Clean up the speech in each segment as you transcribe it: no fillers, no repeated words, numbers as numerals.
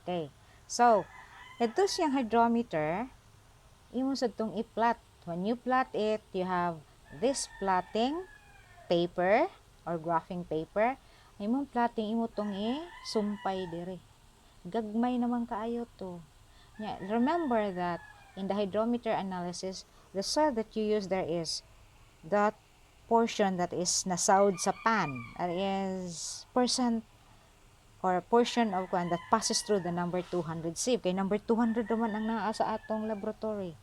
Okay. So, ito siyang hydrometer. Imo sa itong i-plot. When you plot it, you have this plotting paper or graphing paper. Imong plotting, imo itong i-sumpay dire. Gagmay naman kaayo to. Yeah, remember that in the hydrometer analysis, the soil that you use there is that portion that is nasawd sa pan. That is percent or portion of kwan that passes through the number 200 sieve. Kay number 200 naman ang naa sa atong laboratory.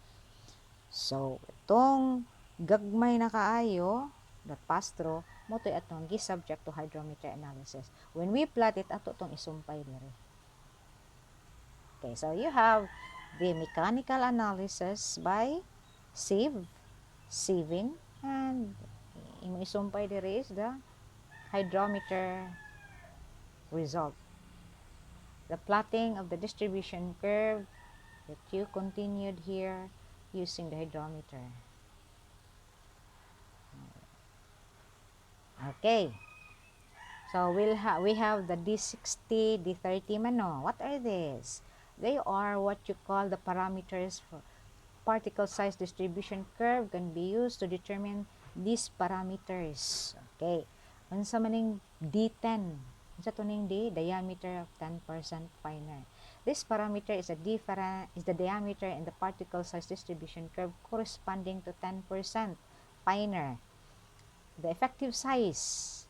So, itong gagmay na kaayo that pass through, mo to atong gi-subject to hydrometer analysis. When we plot it, ato itong isumpay dire. Okay, so you have the mechanical analysis by sieve, sieving, and imo isumpay dire is the hydrometer result. The plotting of the distribution curve that you continued here using the hydrometer. Okay. So we have the D60, D30 mano. What are these? They are what you call the parameters for particle size distribution curve can be used to determine these parameters. Okay. Unsa maning D10? Unsa to ning D? Diameter of 10% finer. This parameter is the diameter in the particle size distribution curve corresponding to 10% finer. The effective size,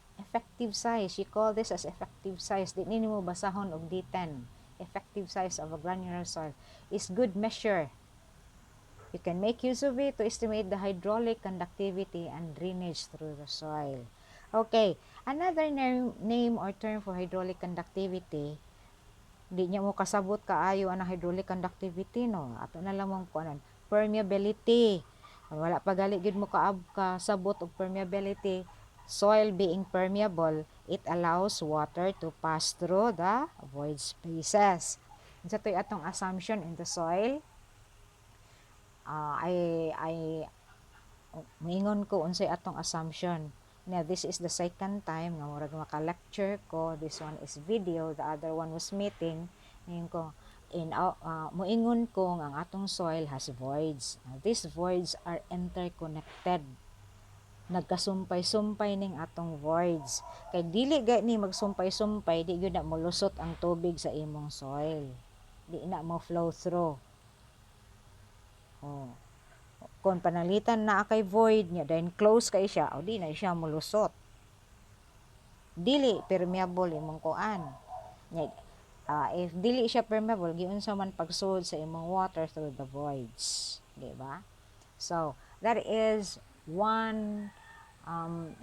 you call this as effective size. Di nini mo basahon og D10. Effective size of a granular soil is good measure. You can make use of it to estimate the hydraulic conductivity and drainage through the soil. Okay, another name or term for hydraulic conductivity, di niya mo kasabot kaayo ang hydraulic conductivity, no? Ato na lang mong kuanan, permeability. Wala pa gali gid mo kasabot og permeability. Soil being permeable, it allows water to pass through the void spaces. Sa to'y atong assumption in the soil, I moingon ko unsay atong assumption. Now, this is the second time nga murag maka-lecture ko. This one is video, the other one was meeting. Ngayon ko, moingon ko nga ang atong soil has voids. Now, these voids are interconnected. Nagkasumpay-sumpay ning atong voids. Kay dili gani magsumpay-sumpay, di gyud na molusot ang tubig sa imong soil. Di na mo flow through. Oh. Kung panalitan na kay void niya, then close kay siya, o di na siya mulusot. Dili permeable imong kuan. If dili siya permeable, giunsa man pagsuod sa imong water through the voids. Di ba? So, that is one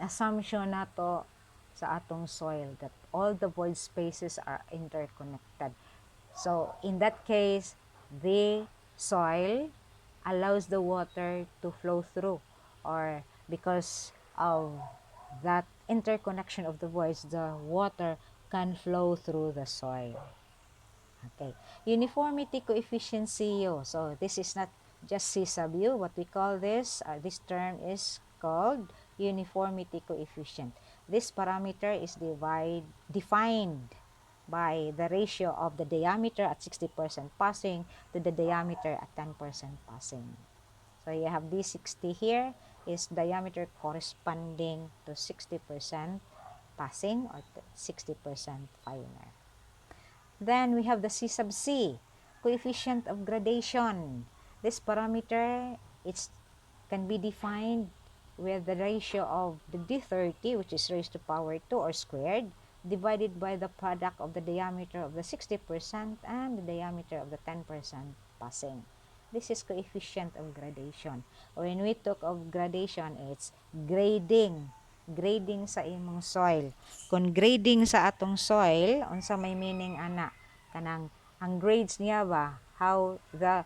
assumption nato sa atong soil, that all the void spaces are interconnected. So, in that case, the soil allows the water to flow through, or because of that interconnection of the voids, the water can flow through the soil. Okay. Uniformity coefficient CU. So, this is not just C sub U. What we call this term is called uniformity coefficient. This parameter is defined by the ratio of the diameter at 60% passing to the diameter at 10% passing. So you have D60 here is diameter corresponding to 60% passing or 60% finer. Then we have the C sub C, coefficient of gradation. This parameter can be defined with the ratio of the D30, which is raised to power 2 or squared, divided by the product of the diameter of the 60% and the diameter of the 10% passing. This is coefficient of gradation. When we talk of gradation, it's grading sa imong soil. Kung grading sa atong soil, unsa may meaning ana? Kanang ang grades niya ba, how the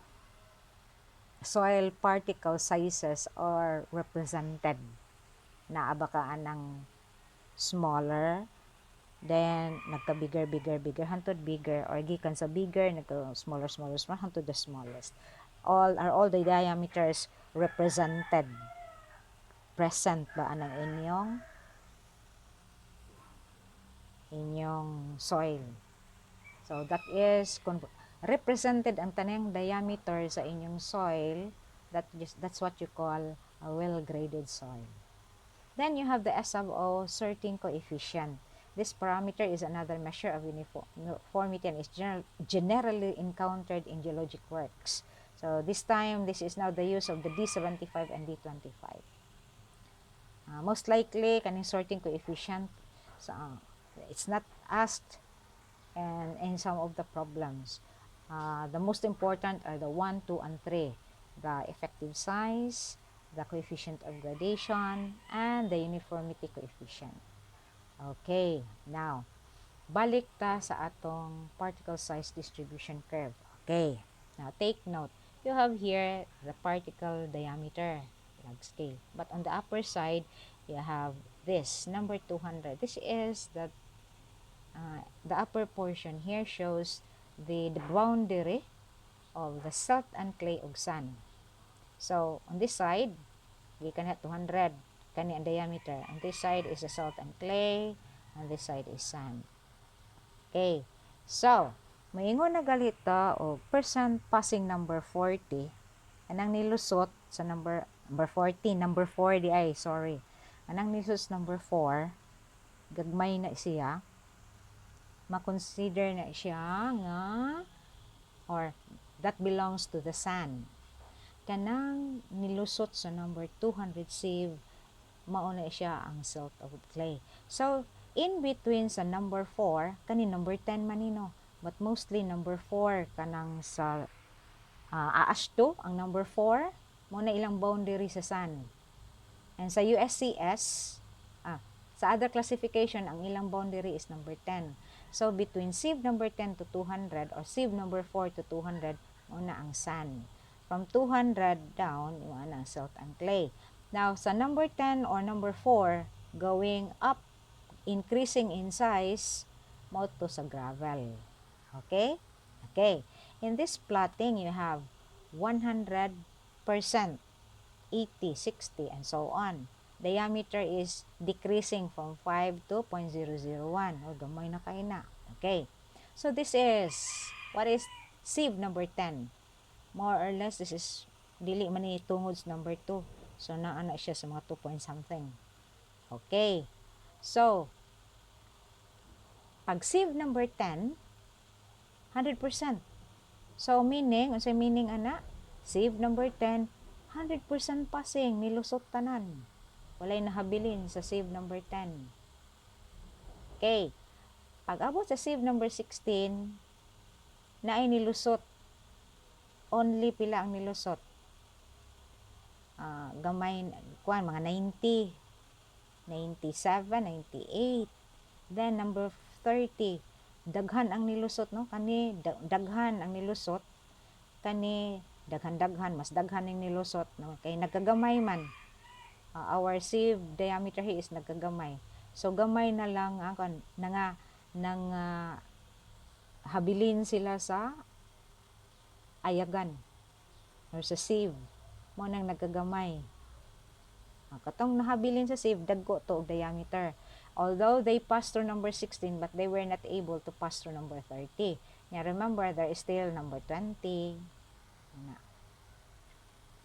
soil particle sizes are represented. Naa ba ka anang smaller, then nagka bigger hantod bigger, or gikan sa bigger nagka smaller hantod the smallest. All the diameters represented, present ba anang inyong soil. So that is represented ang tanang diameter sa inyong soil. That's what you call a well-graded soil. Then you have the S sub O sorting coefficient. This parameter is another measure of uniformity and is generally encountered in geologic works. So this time, this is now the use of the D75 and D25. Most likely, kaning sorting coefficient, it's not asked and in some of the problems. The most important are the 1, 2, and 3. The effective size, the coefficient of gradation, and the uniformity coefficient. Okay, now, balik ta sa atong particle size distribution curve. Okay, now take note. You have here the particle diameter, log scale. But on the upper side, you have this, number 200. This is the upper portion here shows the boundary of the silt and clay ug sand. So, on this side, we can have 200 kani ang diameter. On this side is the salt and clay, and this side is sand. Okay. So, maingon na galita o person passing number 40, anang nilusot sa number 40, number 4 di ay, sorry. Anang nilusot number 4, gagmay na siya, makonsider na siya nga or that belongs to the sand. Kanang nilusot sa number 200 sieve, mauna siya ang silt of clay. So, in between sa number 4, kani number 10 manino, but mostly number 4 kanang sa AAS2, ang number 4, muna ilang boundary sa sand. And sa USCS, sa other classification, ang ilang boundary is number 10. So, between sieve number 10 to 200 or sieve number 4 to 200, muna ang sand. From 200 down, muna ang silt and clay. Now, sa number 10 or number 4, going up, increasing in size, mo to sa gravel. Okay? Okay. In this plotting, you have 100%, 80, 60, and so on. Diameter is decreasing from 5 to 0.001. O, gamay na kayo na. Okay. So, this is, what is sieve number 10? More or less, this is, dili man ni tungod sa number 2. So, naana siya sa mga 2 point something. Okay. So, pag sieve number 10, 100%. So, meaning, unsay meaning ana? Sieve number 10, 100% passing, nilusot tanan. Walay nahabilin sa sieve number 10. Okay. Pag abot sa sieve number 16, naay nilusot. Only pila ang nilusot. Gamay, mga 90, 97, 98. Then, number 30, daghan ang nilusot, no? Kani, daghan ang nilusot. Kani, daghan, mas daghan ang nilusot, no? Kay nagkagamay man. Our sieve diameter here is nagkagamay. So, gamay na lang, nang habilin sila sa ayagan or sa sieve. Mo nang nagkagamay. Katong nahabilin sa sieve, dagko to og diameter. Although they passed through number 16, but they were not able to pass through number 30. Yeah, remember, there is still number 20.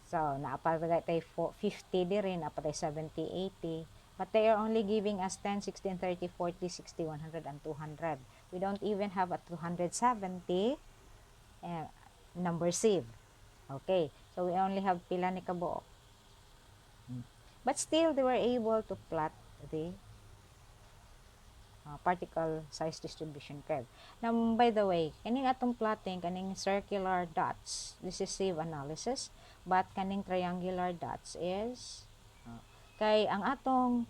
So, naapatagay tayo 50 di rin, naapatay 70, 80. But they are only giving us 10, 16, 30, 40, 60, 100, and 200. We don't even have a 270 number sieve. Okay, so we only have pila ni kabuok. But still, they were able to plot the particle size distribution curve. Now, by the way, kaning atong plotting, kaning circular dots, this is sieve analysis, but kaning triangular dots is, kay ang atong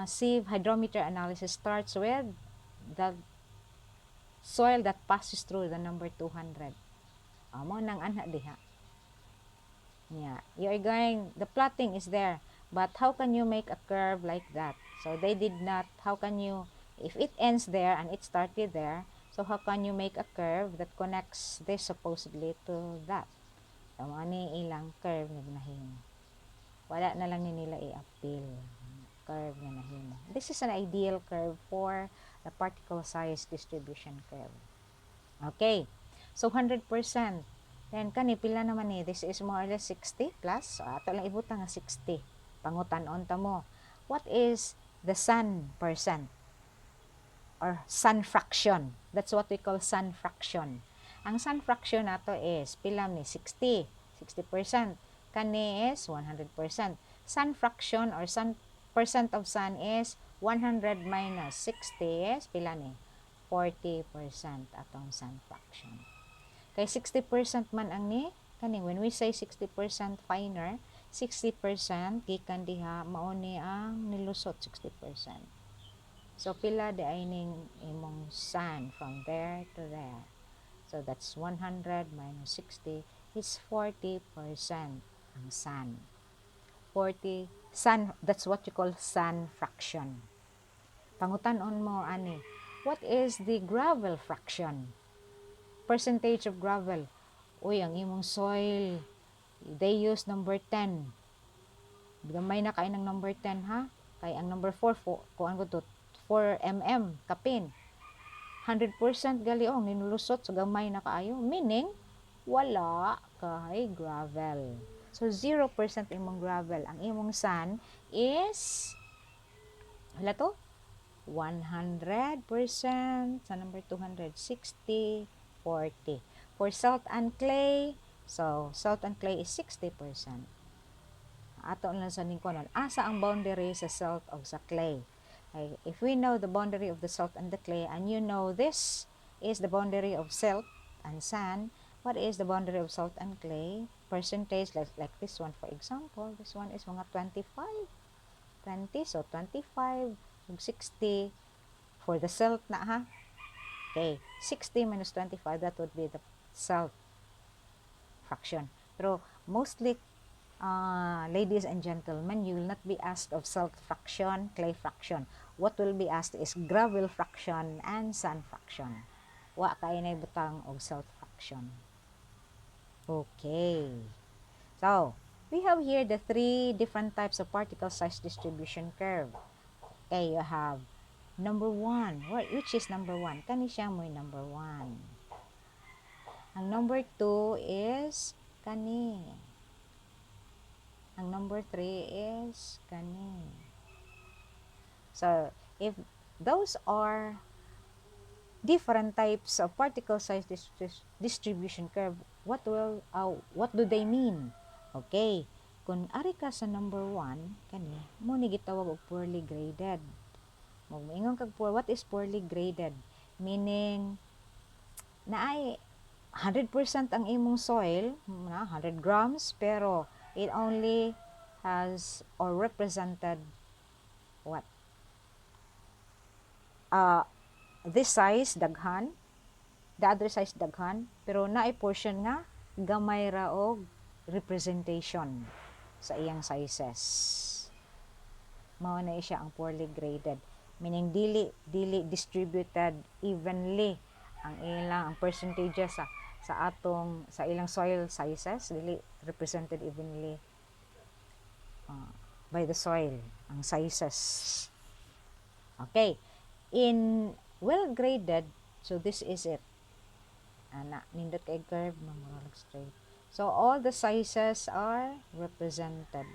sieve hydrometer analysis starts with the soil that passes through the number 200. Mo nang anha diha. Yeah, you are going, the plotting is there, but how can you make a curve like that? So they did not, how can you, if it ends there and it started there, so how can you make a curve that connects this supposedly to that? So, ani ilang curve nga ginahimo. Wala na lang ni nila i-appeal. Curve nga nahimo. This is an ideal curve for the particle size distribution curve. Okay. So 100%. Then kani pila naman ni, this is more or less 60 plus. So ato lang ibutang nga 60. Pangutan-on ta mo. What is the sun percent? Or sun fraction? That's what we call sun fraction. Ang sun fraction nato is pila ni 60. 60%. Kani is 100%. Sun fraction or sun percent of sun is 100 minus 60 is pila ni 40% atong sun fraction. Kay 60% man ang ni kani, when we say 60% finer, 60% gikan diha mao ni ang nilusot 60%. So pila di ay ning imong sun from there to there. So that's 100 minus 60 is 40% ang sun. 40 sun, that's what you call sun fraction. Pangutan-on mo ani, what is the gravel fraction? Percentage of gravel. Uy, ang imong soil, they use number 10. Gamay na kay ng number 10 ha. Kay ang number 4, kuan ko to 4 mm kapin. 100% galiong ninulusot sa gamay na kaayo. Meaning, wala kay gravel. So 0% imong gravel. Ang imong sand is wala to 100%. Sa number 260, 40. For salt and clay, so salt and clay is 60%. Ato lang sa ningkonon, asa ang boundary sa salt o sa clay. Okay. If we know the boundary of the salt and the clay, and you know this is the boundary of salt and sand, what is the boundary of salt and clay? Percentage, like this one, for example, this one is mga 25. 20, so 25, 60, for the salt na ha. Okay, 60 minus 25, that would be the salt fraction. Pero mostly, ladies and gentlemen, you will not be asked of salt fraction, clay fraction. What will be asked is gravel fraction and sand fraction. Wa kay na butang og salt fraction. Okay. So, we have here the 3 different types of particle size distribution curve. Okay, you have number 1. Which is number 1? Kani siya mo number 1. Ang number 2 is kani. Ang number 3 is kani. So, if those are different types of particle size distribution curve, what do they mean? Okay, kung ari ka sa number 1, kani, mo ni gitawag og poorly graded. Mag-ingon kag what is poorly graded? Meaning, naay 100% ang imong soil, 100 grams, pero it only has or represented what? This size, daghan, the other size, daghan, pero naay portion nga, gamay ra og representation sa iyang sizes. Mao na siya ang poorly graded. Meaning, dili distributed evenly ang ilang percentages sa ilang soil sizes, dili represented evenly by the soil ang sizes. Okay, in well graded, so this is it, nindot kay curve na murag straight, so all the sizes are represented.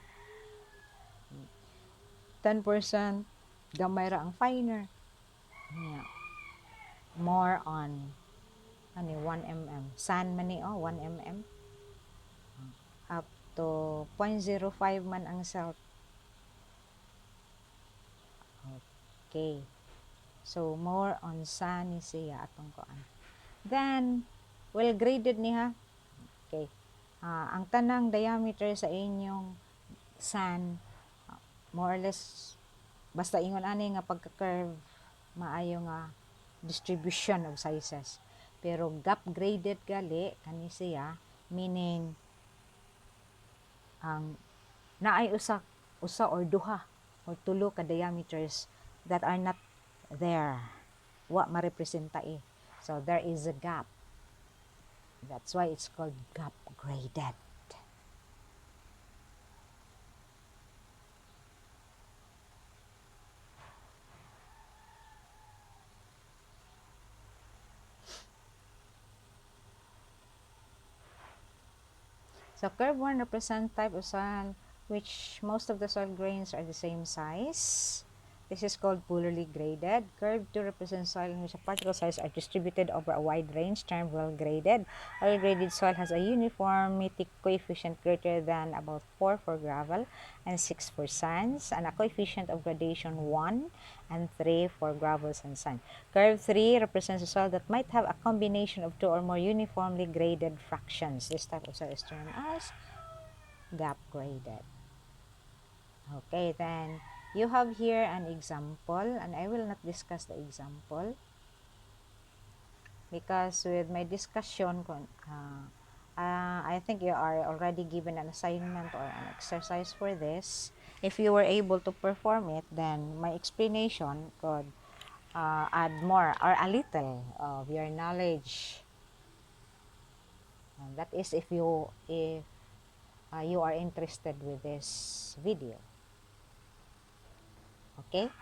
10% gamay ra ang finer, yeah. More on 1 mm. Sand man ni 1 mm. Up to 0.05 man ang salt. Okay. So, more on sand ni siya atong kuan. Then, well graded niya. Okay. Ang tanang diameter sa inyong sand, more or less, basta ingon ani nga pagka-curve, maayo nga distribution of sizes. Pero gap graded gali kani siya, meaning ang naay usa or duha or tulo ka diameters that are not there, wa ma-representa so there is a gap. That's why it's called gap graded. So curve 1 represents type of soil which most of the soil grains are the same size. This is called polarly graded. Curve 2 represents soil in which the particle sizes are distributed over a wide range, termed well graded. Well graded soil has a uniformity coefficient greater than about 4 for gravel and 6 for sands, and a coefficient of gradation 1 and 3 for gravels and sand. Curve 3 represents a soil that might have a combination of 2 or more uniformly graded fractions. This type of soil is termed as gap graded. Okay, then you have here an example, and I will not discuss the example because with my discussion, I think you are already given an assignment or an exercise for this. If you were able to perform it, then my explanation could add more or a little of your knowledge. And that is if you are interested with this video. Okay?